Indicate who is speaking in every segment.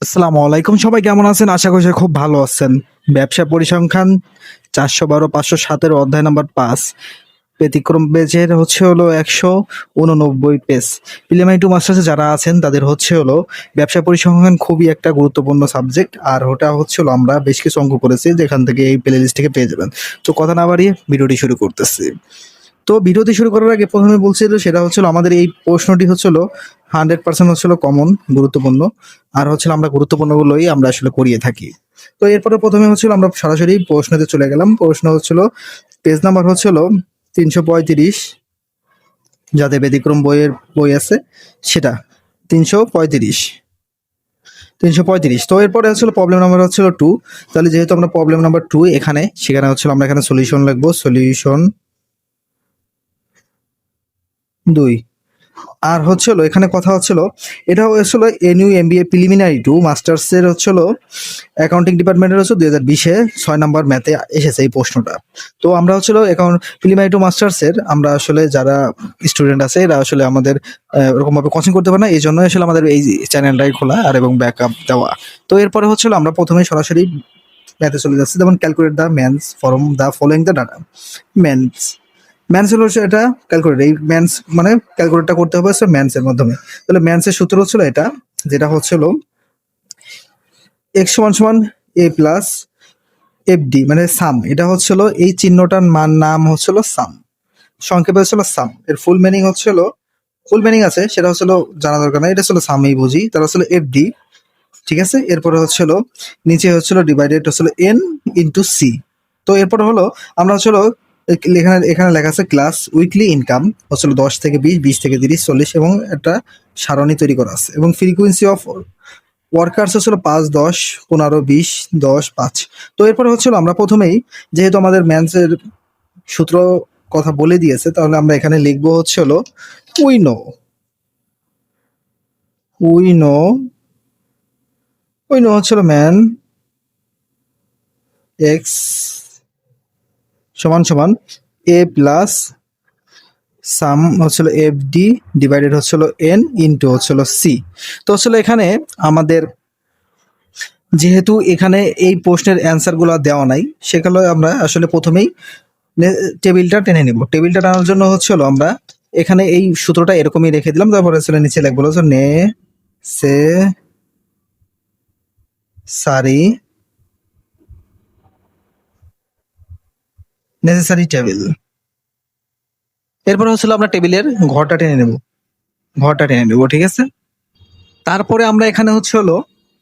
Speaker 1: আসসালামু আলাইকুম, সবাই কেমন আছেন? আশা করি খুব ভালো আছেন। ব্যবসা পরিসংখ্যান 412 517 অধ্যায় নাম্বার 5 ব্যতিক্রম পেজের হচ্ছে হলো 189 পেজ। প্রিলিমিনারি টু মাস্টার্সে যারা আছেন তাদের হচ্ছে হলো ব্যবসা পরিসংখ্যান খুবই একটা গুরুত্বপূর্ণ সাবজেক্ট। আর ওটা হচ্ছে হলো আমরা বেশ কিছু অঙ্ক করেছি, যেখান থেকে এই প্লে লিস্ট থেকে পেয়ে যাবেন। তো কথা না বাড়িয়ে ভিডিওটি শুরু করতেছি। তো ভিডিওটি শুরু করার আগে প্রথমে বলছিল সেটা হচ্ছিল আমাদের এই প্রশ্নটি হচ্ছিল 100% হচ্ছিল কমন, গুরুত্বপূর্ণ। আর হচ্ছিল আমরা গুরুত্বপূর্ণগুলোই আমরা আসলে করিয়ে থাকি। তো এরপরে প্রথমে হচ্ছিল আমরা সরাসরি প্রশ্নতে চলে গেলাম। প্রশ্ন হচ্ছিল পেজ নাম্বার হচ্ছিল 335, যাতে ব্যতিক্রম বই আছে সেটা 335। তো এরপরে হচ্ছিল প্রবলেম নাম্বার হচ্ছিল 2। তাহলে যেহেতু আমরা প্রবলেম নাম্বার 2 সেখানে হচ্ছিল আমরা এখানে সলিউশন লিখবো, সলিউশন 2। আর হচ্ছিল এখানে কথা হচ্ছিল এটা হচ্ছিল এনইউ এমবিএ প্রিলিমিনারি টু মাস্টার্সের হচ্ছিল অ্যাকাউন্টিং ডিপার্টমেন্টের হচ্ছে 2020-এ 6 নাম্বার ম্যাথে এসেছে এই প্রশ্নটা। তো আমরা হচ্ছিল অ্যাকাউন্ট প্রিলিমিনারি টু মাস্টার্সের আমরা আসলে যারা স্টুডেন্ট আছে এরা আসলে আমাদের ওরকমভাবে কোচিং করতে পারে না, এই জন্য আসলে আমাদের এই চ্যানেলটাই খোলা আর এবং ব্যাকআপ দেওয়া। তো এরপরে হচ্ছিল আমরা প্রথমে সরাসরি ম্যাথে চলে যাচ্ছি, যেমন calculate the man's from the following the data. Man's man's হলো এটা ক্যালকুলেট, এই ম্যানস মানে ক্যালকুলেটটা করতে হবে ম্যানসের মাধ্যমে। তাহলে ম্যানসের সূত্র হচ্ছিল এটা, যেটা হচ্ছিল এক্স সমান সমান এ প্লাস এফ ডি মানে সাম। এটা হচ্ছিল এই চিহ্নটার নাম হচ্ছিল সাম, সংক্ষেপে হচ্ছিল সাম। এর ফুল মিনিং হচ্ছিল, ফুল মিনিং আছে সেটা হচ্ছিল জানা দরকার নাই, এটা হচ্ছিল সামই বুঝি, তাহলে হচ্ছিল এফ ডি। ঠিক আছে, এরপরে হচ্ছিল নিচে হচ্ছিল ডিভাইডেড হচ্ছিল এন ইন্টু সি। তো এরপরে হলো আমরা হচ্ছিল এখানে এখানে লেখা আছে ক্লাস উইকলি ইনকাম হচ্ছিল 10 থেকে 20, 20 থেকে 30, 40 এবং একটা সারণী তৈরি করা আছে। এবং ফ্রিকুয়েন্সি অফ ওয়ার্কার্স হচ্ছিল 5, 10, 15, 20, 10, 5। তো এরপরে হচ্ছিল আমরা প্রথমেই যেহেতু আমাদের ম্যাথসের সূত্র কথা বলে দিয়েছে, তাহলে আমরা এখানে লিখবো হচ্ছে হলো we know we know we know হচ্ছিল ম্যান এক্স সমান সমান এ প্লাস সাম হচ্ছিল এফ ডি ডিভাইডেড হচ্ছিল এন ইন্টু হচ্ছিল সি। তো হচ্ছিল এখানে আমাদের যেহেতু এখানে এই প্রশ্নের অ্যান্সারগুলো দেওয়া নাই, সেগুলো আমরা আসলে প্রথমেই টেবিলটা টেনে নেব। টেবিলটা টানার জন্য হচ্ছিল আমরা এখানে এই সূত্রটা এরকমই রেখে দিলাম, তারপরে হচ্ছিল নিচে লিখবো হচ্ছে নে সে সারি নেসেসারি টেবিল। এরপরে হচ্ছিল আমরা টেবিলের ঘরটা টেনে নেব, ঠিক আছে। তারপরে আমরা এখানে হচ্ছে হলো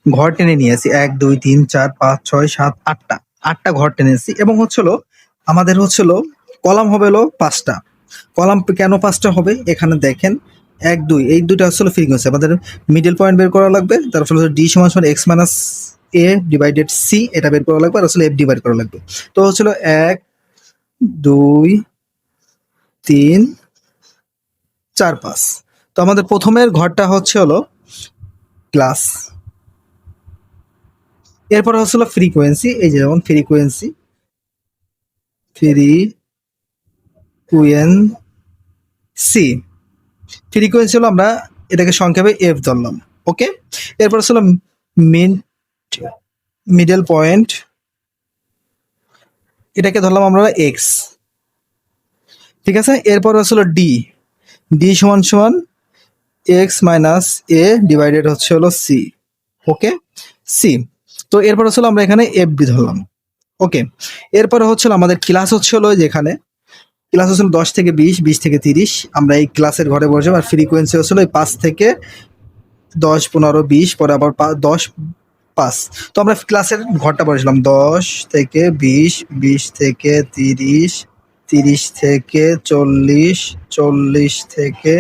Speaker 1: ঘর টেনে নিয়েছি 1, 2, 3, 4, 5, 6, 7, 8টা ঘর টেনেছি। এবং হচ্ছিল আমাদের হচ্ছিল কলাম হবে হলো 5টা। কলাম কেন 5টা হবে এখানে দেখেন, 1, 2 এই দুইটা হচ্ছিল ফ্রিকোয়েন্সি, আমাদের মিডল পয়েন্ট বের করা লাগবে। তারপর হচ্ছে ডি সমান সমান এক্স মাইনাস এ ডিভাইডেড সি, এটা বের করা লাগবে। আর হচ্ছিল এফ ডিভাইড করা লাগবে। তো হচ্ছিল 1, 2, 3, 4, 5। তো আমাদের প্রথমের ঘরটা হচ্ছে হলো ক্লাস, এরপর হচ্ছিল ফ্রিকোয়েন্সি, এই যে যেমন ফ্রিকোয়েন্সি ফ্রিকোয়েন্সি হলো আমরা এটাকে সংক্ষেপে এফ ধরলাম। ওকে, এরপর হচ্ছিল মিডল পয়েন্ট, এটাকে ধরলাম আমরা এক্স। ঠিক আছে, এরপর হচ্ছিল ডি, ডি সমান সমান এক্স মাইনাস এ ডিভাইডেড হচ্ছে হলো সি। ওকে, সি। তো এরপর হচ্ছিল আমরা এখানে এফ ডি ধরলাম। ওকে, এরপরে হচ্ছিল আমাদের ক্লাস হচ্ছিল যেখানে ক্লাস হচ্ছিল 10 থেকে 20, 20 থেকে 30, আমরা এই ক্লাসের ঘরে বসে। আর ফ্রিকোয়েন্সি হচ্ছিল 5 থেকে 10, 15, 20, পরে আবার 10, 5। তো আমরা ক্লাসের ঘরটা বসলাম 10 থেকে 20, 20 থেকে 30, 30 থেকে 40, 40 থেকে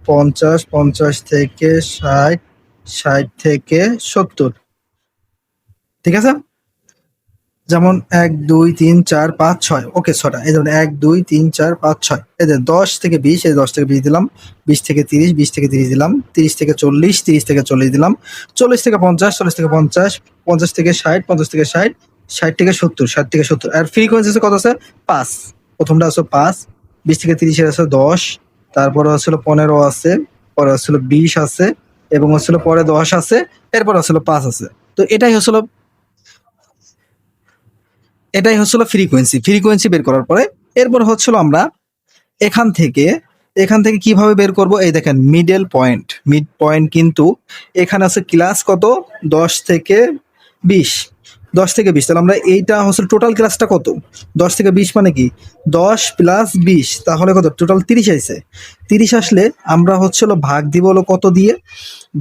Speaker 1: 50, 50 থেকে 60, 60 থেকে 70। ঠিক আছে, যেমন 1, 2, 3, 4, 5, 6। ওকে, 6টা। এই যেমন 1, 2, 3, 4, 5, 6। এই যে 10 থেকে 20, এই 10 থেকে 20 দিলাম, 20 থেকে 30, 20 থেকে 30 দিলাম, 30 থেকে 40, 30 থেকে 40 দিলাম, 40 থেকে 50, 40 থেকে 50, 50 থেকে 60, 50 থেকে 60, 60 থেকে 70, 60 থেকে 70। আর ফ্রিকোয়েন্সি কত আছে? 5। প্রথমটা আছে 5, 20 থেকে 30 এর আছে 10, তারপরে হচ্ছিল 15 আছে, পরে হচ্ছিল 20 আছে, এবং হচ্ছিল পরে 10 আছে, এরপর হচ্ছিল 5 আছে। তো এটাই হচ্ছিল ফ্রিকোয়েন্সি বের করার পরে এরপর হচ্ছিল আমরা এখান থেকে কিভাবে বের করব, এই দেখেন মিড পয়েন্ট কিন্তু এখানে আছে ক্লাস কত 10 থেকে 20, 10 থেকে 20, তাহলে আমরা এইটা হচ্ছে টোটাল ক্লাসটা কত 10 থেকে 20 মানে কি 10 প্লাস 20, তাহলে কত টোটাল 30 আইছে। 30 আসলে আমরা হচ্ছিল ভাগ দিব হলো কত দিয়ে,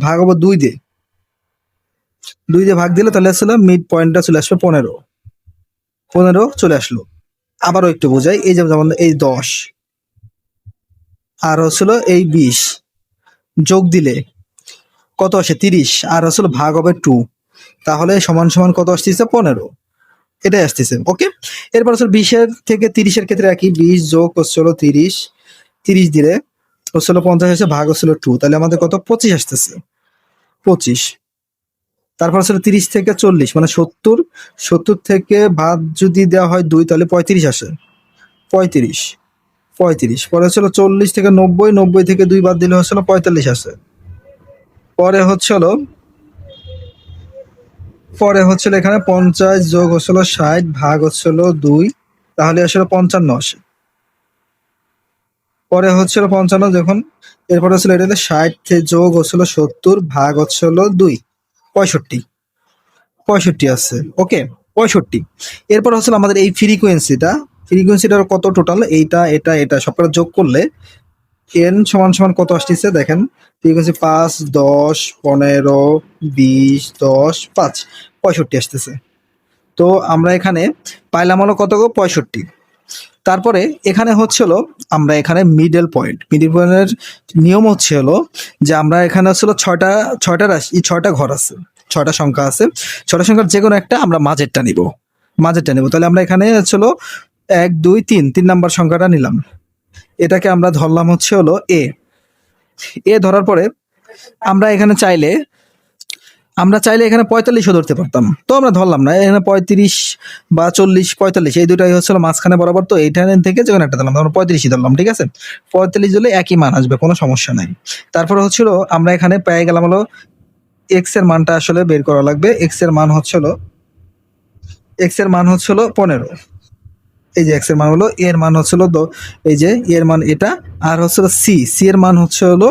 Speaker 1: ভাগ হবো 2 দিয়ে, 2 দিয়ে ভাগ দিলে তাহলে আসলে মিড পয়েন্টটা চলে আসবে 15 চলে আসলো। আবারও একটু বোঝাই, এই যেমন এই 10 আর হচ্ছিল এই 20 যোগ দিলে কত আসে 30, আর হচ্ছিল ভাগ হবে 2, তাহলে সমান সমান কত আসতেছে 15, এটাই আসতেছে। ওকে, এরপর হচ্ছে 20 থেকে 30 ক্ষেত্রে একই, 20 যোগ হচ্ছিল 30, 30 দিলে হচ্ছিল 50 আসে, ভাগ হচ্ছিল 2, তাহলে আমাদের কত 25 আসতেছে 25। তারপর হচ্ছিল 30 থেকে 40 মানে 70, 70 থেকে ভাগ যদি দেওয়া হয় 2 তাহলে 35 আসে, 35, 35। পরে হচ্ছিল 40 থেকে 90, 90 থেকে 2 বাদ দিলে হচ্ছিল 45 আসে। পরে হচ্ছিল এখানে 50 যোগ হচ্ছিল 60 ভাগ হচ্ছিল 2, তাহলে আসলে 55 আসে। পরে হচ্ছিল 55 যখন, এরপরে হচ্ছিল এটা 60 যোগ হচ্ছিল 70 ভাগ হচ্ছিল 2, 65, 65 আছে। ওকে, 65। এরপর হচ্ছিল আমাদের এই ফ্রিকোয়েন্সিটার কত টোটাল, এটা সবকটা যোগ করলে এন সমান সমান কত আসতেছে দেখেন, ফ্রিকোয়েন্সি 5, 10, 15, 20, 10, 5, 65 আসতেছে। তো আমরা এখানে পাইলাম হলো কত 65। তারপরে এখানে হচ্ছিল আমরা এখানে মিডল পয়েন্টের নিয়ম হচ্ছে হলো যে আমরা এখানে হচ্ছিল ছয়টা রাশি, 6টা ঘর আছে, 6টা সংখ্যা আছে, 6টা সংখ্যার যে কোনো একটা আমরা মাঝেরটা নিব। তাহলে আমরা এখানে হচ্ছিল 1, 2, 3 নাম্বার সংখ্যাটা নিলাম, এটাকে আমরা ধরলাম হচ্ছে হলো এ ধরার পরে আমরা এখানে চাইলে এখানে 45ও ধরতে পারতাম, তো আমরা ধরলাম না, এখানে 35 বা 40, 45 এই দুটাই হচ্ছিল মাঝখানে বরাবর, তো এইখানে থেকে যখন একটা ধরলাম আমরা 35ই ধরলাম, ঠিক আছে, 45 হলে একই মান আসবে, কোনো সমস্যা নাই। তারপরে হচ্ছিল আমরা এখানে পেয়ে গেলাম হলো এক্স এর মানটা আসলে বের করা লাগবে, এক্স এর মান হচ্ছিল 15, এই যে এক্স এর মান হলো, এর মান হচ্ছিল এই যে এর মান এটা, আর হচ্ছিল সি এর মান হচ্ছিল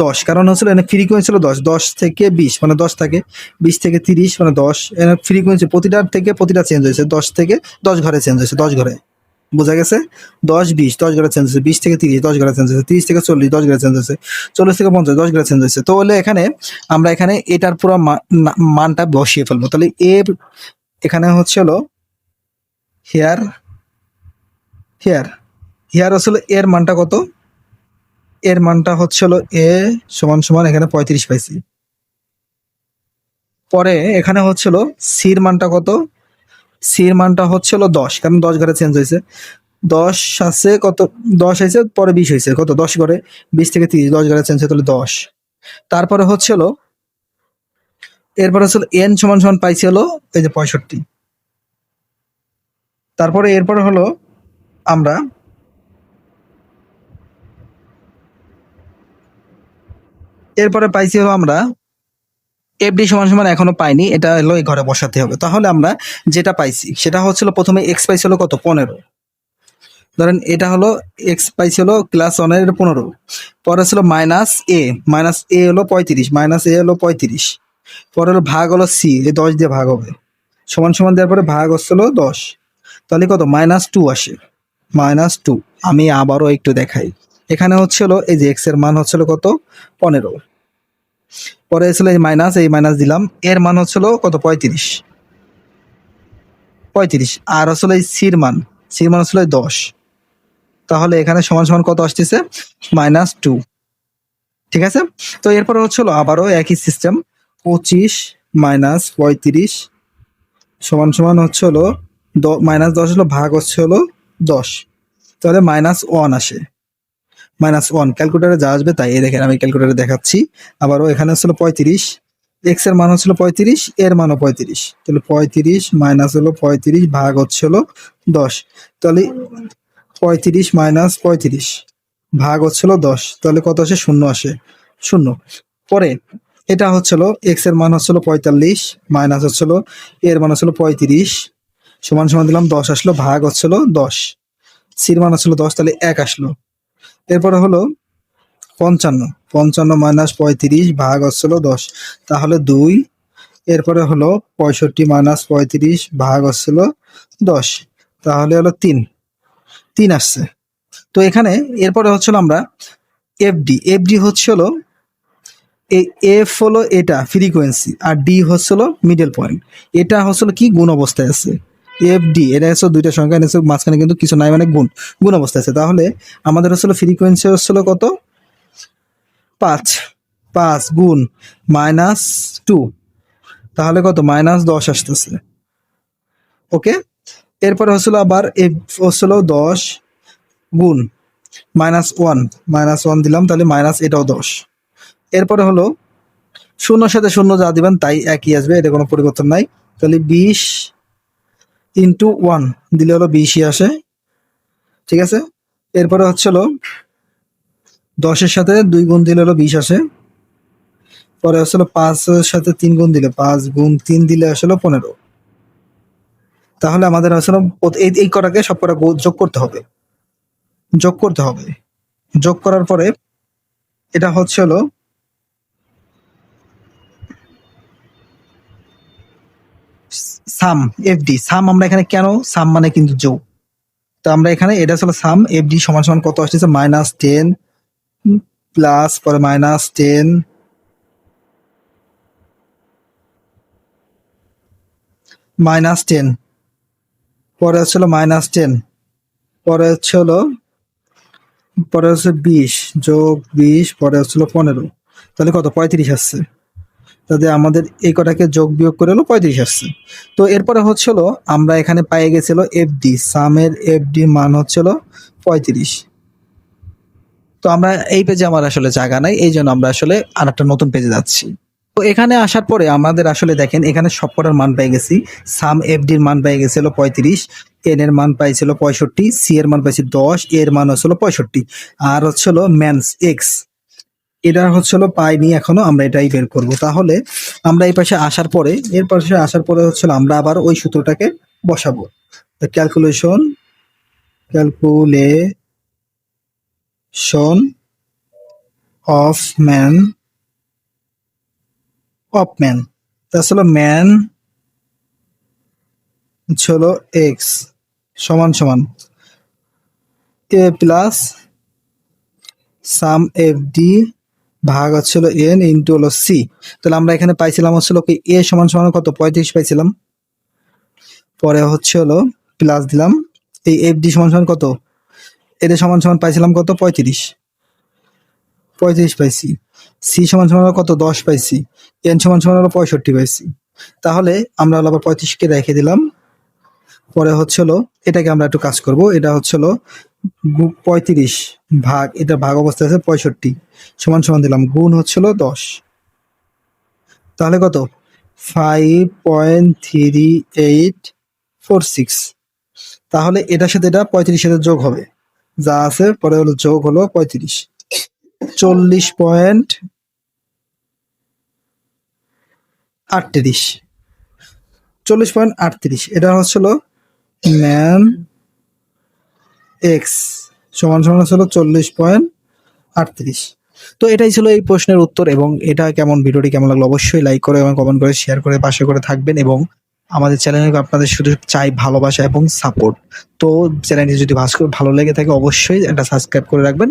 Speaker 1: 10, কারণ হচ্ছিল এখানে ফ্রিকোয়েন্সি ছিল 10 থেকে 20 মানে 10 থেকে 20 থেকে 30 মানে 10, এখানে ফ্রিকোয়েন্সি প্রতিটা চেঞ্জ হয়েছে, 10 থেকে 10 ঘরে চেঞ্জ হয়েছে, 10 ঘরে, বোঝা গেছে, 10, 20 10 ঘরে চেঞ্জ হয়েছে, 20 থেকে 30 10 ঘরে চেঞ্জ হয়েছে, 30 থেকে 40 10 ঘরে চেঞ্জ হয়েছে, 40 থেকে 50 10 ঘরে চেঞ্জ হয়েছে। তো হলে এখানে আমরা এখানে এটার পুরো মানটা বসিয়ে ফেলবো, তাহলে এখানে হচ্ছে হলো হেয়ার আসলে এর মানটা কত, এর মানটা হচ্ছিল এ সমান সমান এখানে 35 পাইছি। পরে এখানে হচ্ছিল সির মানটা কত, সির মানটা হচ্ছিল 10, কারণ 10 ঘরে চেঞ্জ হয়েছে, 10 আছে কত 10 হয়েছে, পরে 20 হয়েছে, কত 10 ঘরে 20 থেকে 30 10 ঘরে চেঞ্জ হয়েছে, তাহলে 10। তারপরে হচ্ছিল এরপরে হচ্ছিল এন সমান সমান পাইছি হলো এই যে 65। তারপরে এরপরে হলো আমরা পাইছি হলো আমরা এফডি সমান সমান এখনো পাইনি, এটা হলো এই ঘরে বসাতে হবে। তাহলে আমরা যেটা পাইছি সেটা হচ্ছিল প্রথমে এক্স পাইছি হলো কত 15, ধরেন এটা হলো এক্স পাইছি হলো ক্লাস 1 এর 15, পরে ছিল মাইনাস এ হলো 35, মাইনাস এ হলো 35, পরে হলো ভাগ হলো সি, এই 10 দিয়ে ভাগ হবে, সমান সমান দেওয়ার পরে ভাগ হচ্ছিল 10, তাহলে কত -2 আসে, -2। আমি আবারও একটু দেখাই, এখানে হচ্ছিল এই যে এক্স এর মান হচ্ছিল কত 15, পরে ছিল এই মাইনাস দিলাম, এর মান হচ্ছিল কত 35, আর হচ্ছিল এই সির মান হচ্ছিল 10, তাহলে এখানে সমান সমান কত আসতেছে -2, ঠিক আছে। তো এরপর হচ্ছিল আবারও একই সিস্টেম, 25 - 35 সমান সমান হচ্ছে হলো -10 হলো ভাগ হচ্ছে হলো 10, তাহলে -1 আসে, -1 ক্যালকুলেটারে যা আসবে তাই, এই দেখেন আমি ক্যালকুলেটারে দেখাচ্ছি। আবারও এখানে হচ্ছিল 35, এক্স এর মান হচ্ছিল 35, এর মানও 35, তাহলে 35 মাইনাস হলো 35 ভাগ হচ্ছে হলো 10, তাহলে 35 - 35 ভাগ হচ্ছিল 10, তাহলে কত আসে 0 আসে, 0। পরে এটা হচ্ছিল এক্স এর মান হচ্ছিল 45 মাইনাস হচ্ছিল এর মান হচ্ছিল 35 সমান সমান দিলাম 10 আসলো, ভাগ হচ্ছিল 10, সির মান হচ্ছিল 10, তাহলে 1 আসলো। এরপরে হলো 55 মাইনাস 35 ভাগ হচ্ছিল 10, তাহলে 2। এরপরে হলো 65 মাইনাস 35 ভাগ হচ্ছিল 10, তাহলে হলো 3 আসছে। তো এখানে এরপরে হচ্ছিল আমরা এফডি হচ্ছিল এই এফ হলো এটা ফ্রিকোয়েন্সি আর ডি হচ্ছিল মিডল পয়েন্ট, এটা হচ্ছিল কি গুণ অবস্থায় আছে। এফডি এটা হচ্ছে দুইটা সংখ্যা এনেছে, মাঝখানে কিন্তু কিছু নাই, মানে গুণ অবস্থায় আছে। তাহলে আমাদের হচ্ছিল ফ্রিকোয়েন্সি হচ্ছিল কত, 5 গুণ -2, তাহলে কত -10 আসতেছে। ওকে, এরপরে হচ্ছিল আবার হচ্ছিল 10 গুণ -1 দিলাম, তাহলে মাইনাস এটাও 10। এরপরে হলো শূন্যর সাথে শূন্য যা দিবেন তাই একই আসবে, এটা কোনো পরিবর্তন নাই। তাহলে 20 ইন্টু 1 দিলে হলো 20ই আসে, ঠিক আছে। এরপরে হচ্ছিল 10-এর সাথে 2 গুণ দিলে হলো 20 আসে। পরে হচ্ছিল 5-এর সাথে 3 গুণ দিলে, 5 গুণ 3 দিলে আসলে 15। তাহলে আমাদের আসলে এই কটাকে সব কটা যোগ করতে হবে, যোগ করার পরে এটা হচ্ছে হলো সাম এফডি। সাম আমরা এখানে কেন, সাম মানে কিন্তু যোগ, তো আমরা এখানে এটা হলো সাম এফডি সমান সমান কত আসছে, -10 প্লাস পরে -10 -10 পরে হচ্ছে হলো -10 পরে হচ্ছে হলো 20 যোগ 20 পরে হচ্ছিল 15, তাহলে কত 35 আসছে। তাহলে আমাদের এই কটাকে যোগ বিয়োগ করে হলো 35 আসছে। তো এরপরে হচ্ছিল আমরা এখানে পাই গেছিল এফডি, সামের এফডি মান হচ্ছিল 35। তো আমরা এই পেজে আমার আসলে জায়গা নাই, এই জন্য আমরা আসলে আর একটা নতুন পেজে যাচ্ছি। তো এখানে আসার পরে আমাদের আসলে দেখেন এখানে সবকটার মান পেয়ে গেছি। সাম এফডির মান পেয়ে গেছিল 35, এন এর মান পাইছিল 65, সি এর মান পাইছি 10, এর মান হচ্ছিল 65, আর হচ্ছিল ম্যানস এক্স এটা হচ্ছিল পাইনি এখনো, আমরা এটাই বের করব। তাহলে আমরা এই পাশে আসার পরে হচ্ছিল আমরা আবার ওই সূত্রটাকে বসাবো। ক্যালকুলেশন অফ ম্যান আসলে ম্যান হলো এক্স সমান সমান এ প্লাস সাম এফ ডি ভাগ হচ্ছিল এন ইন্টু হলো সি। তাহলে আমরা এখানে পাইছিলাম হচ্ছিল কি এ সমান সমান কত 35 পাইছিলাম, পরে হচ্ছে হলো প্লাস দিলাম এই এফ ডি সমান সমান কত, এটা সমান সমান পাইছিলাম কত 35 পাইছি, সি সমান সমান কত 10 পাইছি, এন সমান সমান হলো 65 পাইছি। তাহলে আমরা হলো আবার 35কে রেখে দিলাম। পরে হচ্ছে হলো এটাকে আমরা একটু কাজ করব, এটা হচ্ছে হলো 35 ভাগ, এটা ভাগ অবস্থায় আছে 65 সমান সমান দিলাম গুণ হচ্ছিল 10, তাহলে কত 5.3846। তাহলে এটার সাথে এটা 35 সাথে যোগ হবে, যা আছে পরে হলো যোগ হলো 35, 40.38 এটা হচ্ছিল ম্যান এক্স সমান সমান হচ্ছিল 40.38। তো এটাই ছিল এই প্রশ্নের উত্তর, এবং এটা ভিডিওটি কেমন লাগলো অবশ্যই লাইক করে এবং কমেন্ট করে শেয়ার করে পাশে করে থাকবেন, এবং আমাদের চ্যানেলে আপনাদের শুধু চাই ভালোবাসা এবং সাপোর্ট। তো চ্যানেলটি যদি ভালো লেগে থাকে অবশ্যই একটা সাবস্ক্রাইব করে রাখবেন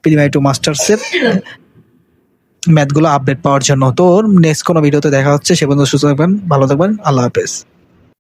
Speaker 1: প্রিমিয়ার টু মাস্টার্সের ম্যাথগুলো আপডেট পাওয়ার জন্য। তো নেক্সট কোনো ভিডিওতে দেখা হচ্ছে, সে পর্যন্ত সুস্থ থাকবেন, ভালো থাকবেন, আল্লাহ হাফেজ।